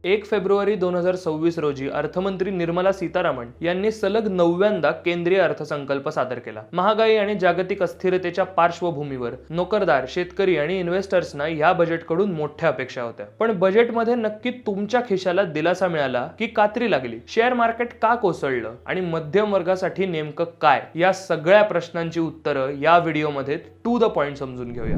1 February 2026 रोजी अर्थमंत्री निर्मला सीतारामन यांनी सलग 9व्यांदा केंद्रीय अर्थसंकल्प सादर केला। महागाई आणि जागतिक अस्थिरतेच्या पार्श्वभूमीवर नोकरदार, शेतकरी आणि इन्व्हेस्टर्सना या बजेटकडून मोठ्या अपेक्षा होत्या। पण बजेटमध्ये नक्की तुमच्या खिशाला दिलासा मिळाला की कात्री लागली? शेअर मार्केट का कोसळलं आणि मध्यम वर्गासाठी नेमकं काय? या सगळ्या प्रश्नांची उत्तरं या व्हिडिओमध्ये टू द पॉइंट समजून घेऊया।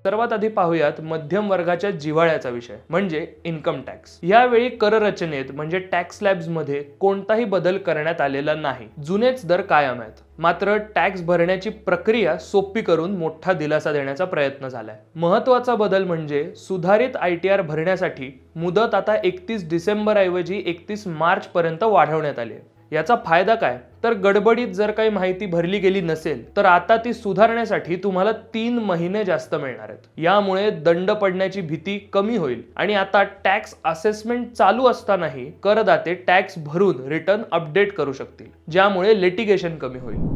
सर्वात आधी पाहूयात मध्यम वर्गाच्या जिव्हाळ्याचा विषय म्हणजे इन्कम टॅक्स। यावेळी कर रचनेत म्हणजे टॅक्स स्लॅब्स मध्ये कोणताही बदल करण्यात आलेला नाही, जुनेच दर कायम आहेत। मात्र टॅक्स भरण्याची प्रक्रिया सोपी करून मोठा दिलासा देण्याचा प्रयत्न झालाय। महत्त्वाचा बदल म्हणजे सुधारित ITR भरण्यासाठी मुदत आता 31 डिसेंबर ऐवजी 31 मार्च पर्यंत वाढवण्यात आली आहे। याचा फायदा काय? तर गडबडीत जर काही माहिती भरली गेली नसेल तर आता ती सुधारण्यासाठी तुम्हाला 3 महिने जास्त मिळणार आहेत। यामुळे दंड पडण्याची भीती कमी होईल आणि आता टॅक्स असेसमेंट चालू असतानाही करदाते टॅक्स भरून रिटर्न अपडेट करू शकतील, ज्यामुळे लिटिगेशन कमी होईल।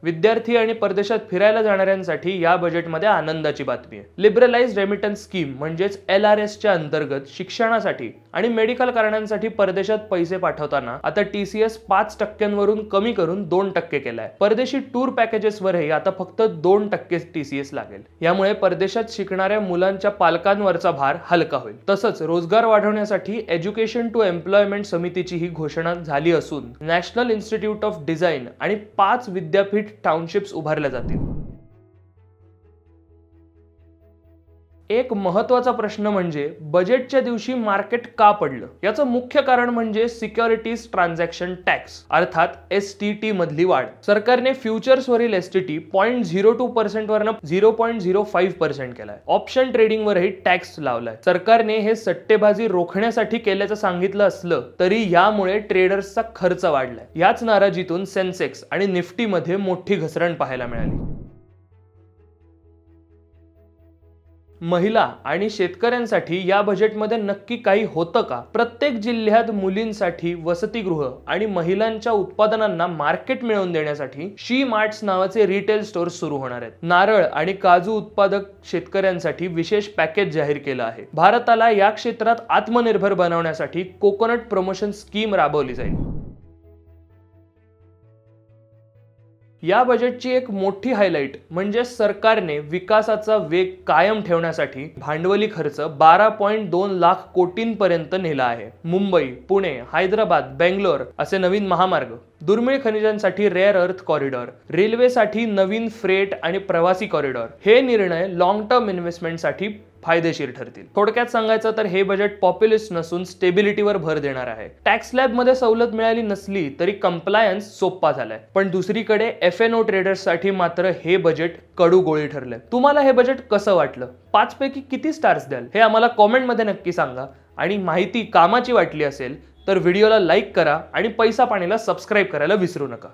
विद्यार्थी आणि परदेशात फिरायला जाणाऱ्यांसाठी या बजेटमध्ये आनंदाची बातमी आहे। लिबरलाइज्ड रेमिटन्स स्कीम म्हणजेच LRS च्या अंतर्गत शिक्षणासाठी आणि मेडिकल कारणांसाठी परदेशात पैसे पाठवताना आता TCS 5% कमी करून 2% केलाय। परदेशी टूर पॅकेजेसवरही आता फक्त 2% TCS लागेल। यामुळे परदेशात शिकणाऱ्या मुलांच्या पालकांवरचा भार हलका होईल। तसंच रोजगार वाढवण्यासाठी एज्युकेशन टू एम्प्लॉयमेंट समितीची ही घोषणा झाली असून नॅशनल इन्स्टिट्यूट ऑफ डिझाईन आणि 5 विद्यापीठ टाउनशिप्स उभारल्या जातील। एक महत्त्वाचा प्रश्न म्हणजे बजेटच्या दिवशी मार्केट का पडलं? याचं मुख्य कारण म्हणजे सिक्युरिटीज ट्रान्झॅक्शन टॅक्स अर्थात STT मधली वाढ। सरकारने फ्युचर्सवरील STT 0.02% वरनं 0.05% केलाय। ऑप्शन ट्रेडिंगवरही टॅक्स लावलाय। सरकारने हे सट्टेबाजी रोखण्यासाठी केल्याचं सांगितलं असलं तरी यामुळे ट्रेडर्सचा खर्च वाढलाय। याच नाराजीतून सेन्सेक्स आणि निफ्टीमध्ये मोठी घसरण पाहायला मिळाली। महिला आणि शेतकऱ्यांसाठी या बजेटमध्ये नक्की काही होतं का? प्रत्येक जिल्ह्यात मुलींसाठी वसतिगृह आणि महिलांच्या उत्पादनांना मार्केट मिळवून देण्यासाठी शी मार्ट्स नावाचे रिटेल स्टोअर्स सुरू होणार आहेत। नारळ आणि काजू उत्पादक शेतकऱ्यांसाठी विशेष पॅकेज जाहीर केलं आहे। भारताला या क्षेत्रात आत्मनिर्भर बनवण्यासाठी कोकोनट प्रमोशन स्कीम राबवली जाईल। या बजेटची एक मोठी हायलाइट म्हणजे सरकारने विकासाचा वेग कायम ठेवण्यासाठी भांडवली खर्च 12.2 लाख कोटींपर्यंत नेला आहे। मुंबई, पुणे, हैदराबाद, बेंगलोर असे नवीन महामार्ग, दुर्मिळ खनिजांसाठी रेअर अर्थ कॉरिडॉर, रेल्वेसाठी नवीन फ्रेट आणि प्रवासी कॉरिडॉर, हे निर्णय लॉंग टर्म इन्व्हेस्टमेंटसाठी फायदेशीर ठरतील। थोडक्यात सांगायचं तर हे बजेट पॉप्युलिस्ट नसून स्टेबिलिटीवर भर देणार आहे। टॅक्स स्लॅब मध्ये सवलत मिळाली नसली तरी कंप्लायन्स सोपा झालाय, पण दुसरीकडे FNO ट्रेडर्ससाठी मात्र हे बजेट कडू गोळी ठरलंय। तुम्हाला हे बजेट कसं वाटलं? 5 पैकी किती स्टार्स द्याल हे आम्हाला कॉमेंटमध्ये नक्की सांगा। आणि माहिती कामाची वाटली असेल तर व्हिडिओला लाईक करा आणि पैसा पाणीला सबस्क्राईब करायला विसरू नका।